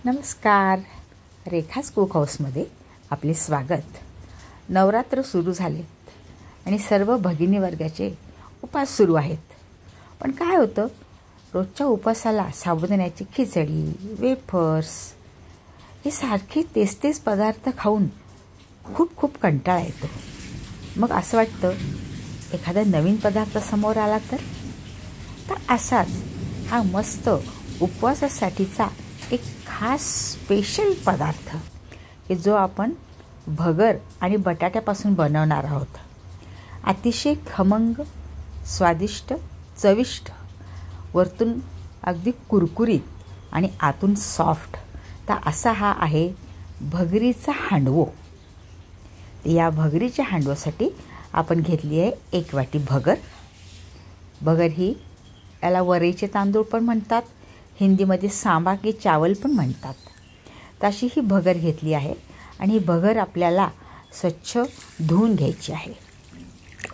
नमस्कार. रेखाच कुक हाऊसमध्ये आपले स्वागत. नवरात्र सुरू झालेत आणि सर्व भगिनी वर्गाचे उपास सुरू आहेत. पण काय होतं, रोजच्या उपासाला साबुदाण्याची खिचडी, वेफर्स हे सारखे तेच पदार्थ खाऊन खूप कंटाळा येतो. मग असं वाटतं एखादा नवीन पदार्थ समोर आला तर असाच हा मस्त उपवासासाठीचा एक खास स्पेशल पदार्थ की जो आपण भगर आणि बटाट्यापासून बनवणार आहोत. अतिशय खमंग, स्वादिष्ट, चविष्ट, वरतून अगदी कुरकुरीत आणि आतून सॉफ्ट तर असा हा आहे भगरीचा हांडवो. या भगरीच्या हांडव्यासाठी आपण घेतली आहे 1 वाटी भगर. भगर ही याला वरईचे तांदूळ पण म्हणतात, हिंदीमध्ये सांबा की चावल पण म्हणतात. तशी ही भगर घेतली आहे आणि ही भगर आपल्याला स्वच्छ धुवून घ्यायची आहे.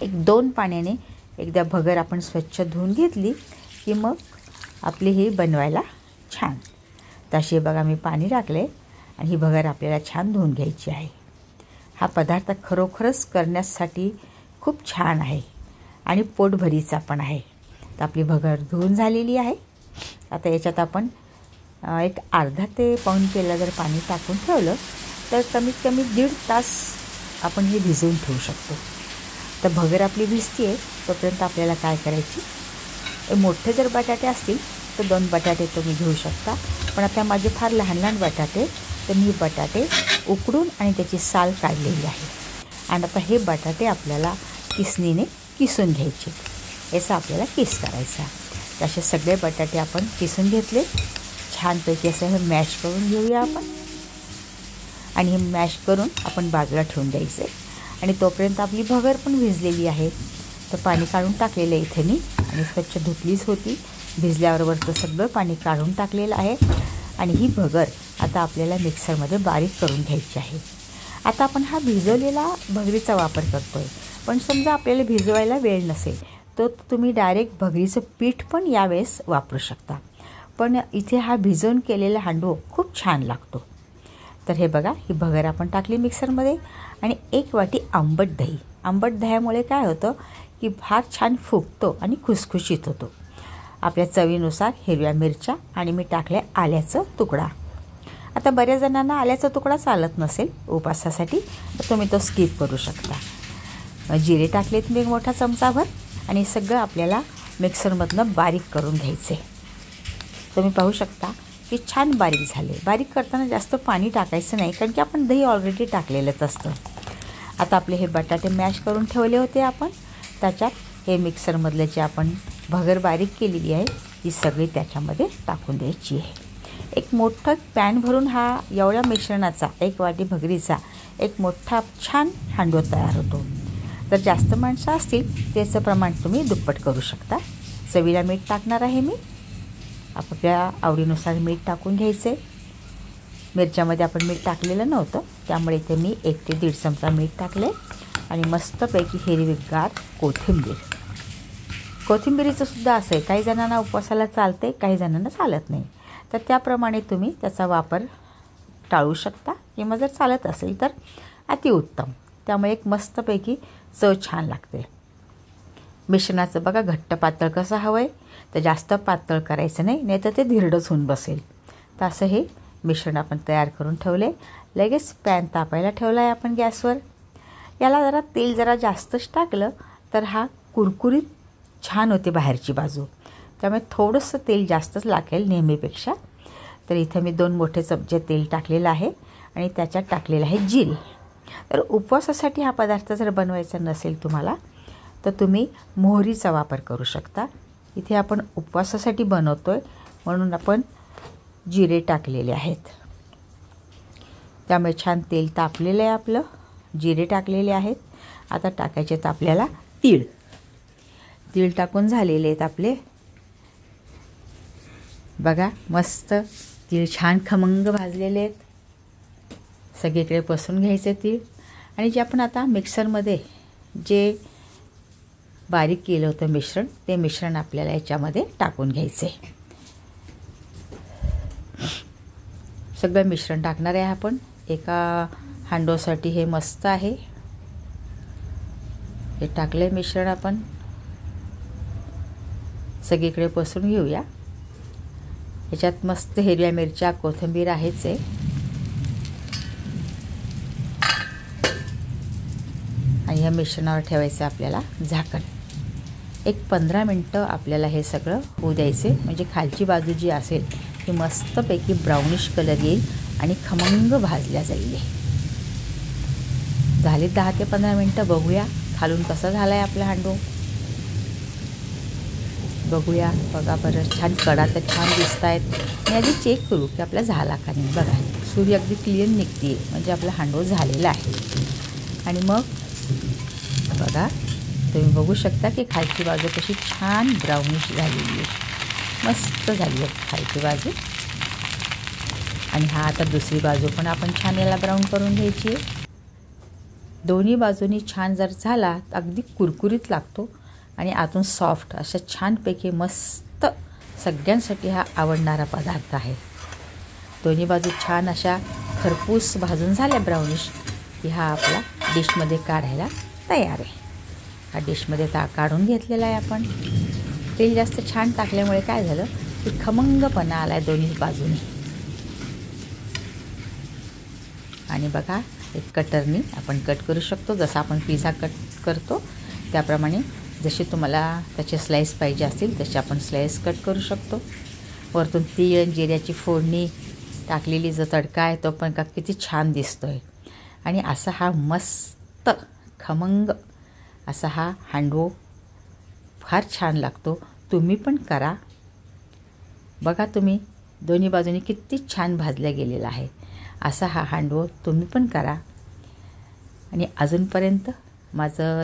1-2 पाण्याने एकदा भगर आपण स्वच्छ धुवून घेतली की मग आपली ही बनवायला छान. तशी बघा मी पाणी टाकले आणि ही भगर आपल्याला छान धुवून घ्यायची आहे. हा पदार्थ खरोखरच करण्यासाठी खूप छान आहे आणि पोटभरीचा पण आहे. तर आपली भगर धुवून झालेली आहे. आता याच्यात आपण एक अर्धा ते पाऊण पेला जर पाणी टाकून ठेवलं तर कमीत कमी 1.5 तास आपण हे भिजवून ठेवू शकतो. तर भगर आपली भिजती आहे तोपर्यंत आपल्याला काय करायची, मोठे जर बटाटे असतील तर 2 बटाटे तुम्ही घेऊ शकता. पण आता माझे फार लहान बटाटे, तर मी बटाटे उकडून आणि त्याची साल काढलेली आहे. आणि आता हे बटाटे आपल्याला किसणीने किसून घ्यायचे. याचा आपल्याला किस करायचा. तसे सगळे बटाटे आपण किसून घेतले. छानपैकी असं हे मॅश करून घेऊया आपण. आणि हे मॅश करून आपण बाजूला ठेवून द्यायचं आहे. आणि तोपर्यंत आपली भगर पण भिजलेली आहे. तर पाणी काढून टाकलेलं आहे इथे मी आणि स्वच्छ धुतलीच होती. भिजल्याबरोबरचं सगळं पाणी काढून टाकलेलं आहे. आणि ही भगर आता आपल्याला मिक्सरमध्ये बारीक करून घ्यायची आहे. आता आपण हा भिजवलेला भगरीचा वापर करतो आहे. पण समजा आपल्याला भिजवायला वेळ नसेल तर तुम्ही डायरेक्ट भगरीचं पीठ पण यावेळेस वापरू शकता. पण इथे हा भिजवून केलेला हांडवो खूप छान लागतो. तर हे बघा, ही भगर आपण टाकली मिक्सरमध्ये आणि 1 वाटी आंबट दही. आंबट दह्यामुळे काय होतं की भात छान फुगतो आणि खुसखुशीत होतो. आपल्या चवीनुसार हिरव्या मिरच्या आणि मी टाकले आल्याचं तुकडा. आता बऱ्याच जणांना आल्याचा तुकडा चालत नसेल उपासासाठी तर तुम्ही तो स्किप करू शकता. जिरे टाकलेत मी 1 मोठा चमचाभर आणि सगळं आपल्याला मिक्सरमधनं बारीक करून घ्यायचे. तुम्ही पाहू शकता की छान बारीक झाले. बारीक करताना जास्त पाणी टाकायचं नाही कारण की आपण दही ऑलरेडी टाकलेलंच असतं. आता आपले हे बटाटे मॅश करून ठेवले होते आपण, त्याच्यात हे मिक्सरमधलं जे आपण भगर बारीक केलेली आहे ती सगळी त्याच्यामध्ये टाकून द्यायची आहे. एक मोठं पॅन भरून हा एवढ्या मिश्रणाचा 1 वाटी भगरीचा एक मोठा छान हांडवो तयार होतो. जर जास्त माणसं असतील त्याचं प्रमाण तुम्ही दुप्पट करू शकता. चवीला मीठ टाकणार आहे मी. आपल्या आवडीनुसार मीठ टाकून घ्यायचे. मिरच्यामध्ये आपण मीठ टाकलेलं नव्हतं त्यामुळे इथे मी 1 ते 1.5 चमचा मीठ टाकले. आणि मस्तपैकी हिरवीगार कोथिंबिरीचं सुद्धा असं आहे, काही जणांना उपवासाला चालते, काही जणांना चालत नाही. तर त्याप्रमाणे तुम्ही त्याचा वापर टाळू शकता किंवा जर चालत असेल तर अतिउत्तम. त्यामुळे एक मस्तपैकी चव छान लागते. मिश्रणाचं बघा घट्ट पातळ कसं हवं आहे, तर जास्त पातळ करायचं नाही तर ते धिरडच होऊन बसेल. तर असं हे मिश्रण आपण तयार करून ठेवले. लगेच पॅन तापायला ठेवला आहे आपण गॅसवर. याला जरा तेल जास्तच टाकलं तर हा कुरकुरीत छान होते बाहेरची बाजू. त्यामुळे थोडंसं तेल जास्तच लागेल नेहमीपेक्षा. तर इथं मी 2 मोठे चमचे तेल टाकलेलं आहे आणि त्याच्यात टाकलेलं आहे जिरे. तर उपवासासाठी हा पदार्थ जर बनवायचा नसेल तुम्हाला तर तुम्ही मोहरीचा वापर करू शकता. इथे आपण उपवासासाठी बनवतो आहे म्हणून आपण जिरे टाकलेले आहेत. त्यामुळे छान तेल तापलेलं आहे आपलं. जिरे टाकलेले आहेत. आता टाकायचे आहेत आपल्याला तीळ टाकून झालेले आहेत आपले. बघा मस्त तीळ छान खमंग भाजलेले आहेत. सगळीकडे पसरून घ्यायचे तीळ. आणि जे आपण आता मिक्सरमध्ये जे बारीक केलं होतं मिश्रण, ते मिश्रण आपल्याला याच्यामध्ये टाकून घ्यायचे. सगळं मिश्रण टाकणार आहे आपण. एका हांडोसाठी हे मस्त आहे. हे टाकले मिश्रण आपण सगळीकडे पसरून घेऊया. याच्यात मस्त हिरव्या मिरच्या, कोथिंबीर आहेच आहे. आणि या मिश्रणावर ठेवायचं आपल्याला झाकण. एक 15 मिनटं आपल्याला हे सगळं होऊ द्यायचे, म्हणजे खालची बाजू जी असेल ती मस्तपैकी ब्राउनिश कलर येईल आणि खमंग भाजल्या जाईल. झाले 10 ते 15 मिनटं. बघूया खालून कसं झालं आहे आपला हांडो. बघूया. बघा बरं, छान कडा तर छान दिसत आहेत. मी आधी चेक करू की आपला झाला का नाही. बघा सूर्य अगदी क्लिअर निघते, म्हणजे आपला हांडो झालेला आहे. आणि मग बघा तुम्ही बघू शकता की खालची बाजू कशी छान ब्राउनिश झालेली आहे. मस्त झाली आहे खालची बाजू. आणि हा आता दुसरी बाजू पण आपण छान याला ब्राऊन करून घ्यायची आहे. दोन्ही बाजूनी छान जर झाला तर अगदी कुरकुरीत लागतो आणि आतून सॉफ्ट अशा छानपैकी मस्त सगळ्यांसाठी हा आवडणारा पदार्थ आहे. दोन्ही बाजू छान अशा खरपूस भाजून झाल्या ब्राउनिश की हा आपला डिशमध्ये काढायला तयार आहे. हा डिशमध्ये काढून घेतलेला आहे आपण. तेल जास्त छान टाकल्यामुळे काय झालं की खमंगपणा आला आहे दोन्ही बाजूनी. आणि बघा एक कटरनी आपण कट करू शकतो, जसं आपण पिझ्झा कट करतो त्याप्रमाणे. जसे तुम्हाला त्याचे स्लाईस पाहिजे असतील तसे आपण स्लाईस कट करू शकतो. वरतून तीळ जिऱ्याची फोडणी टाकलेली जो तडका आहे तो पण का किती छान दिसतो आहे. आणि असा हा मस्त खमंग असा हा हांडवो फार छान लागतो. तुम्ही पण करा. बघा तुम्ही दोन्ही बाजूनी किती छान भाजल्या गेलेला आहे. असा हा हांडवो तुम्ही पण करा. आणि अजूनपर्यंत माझं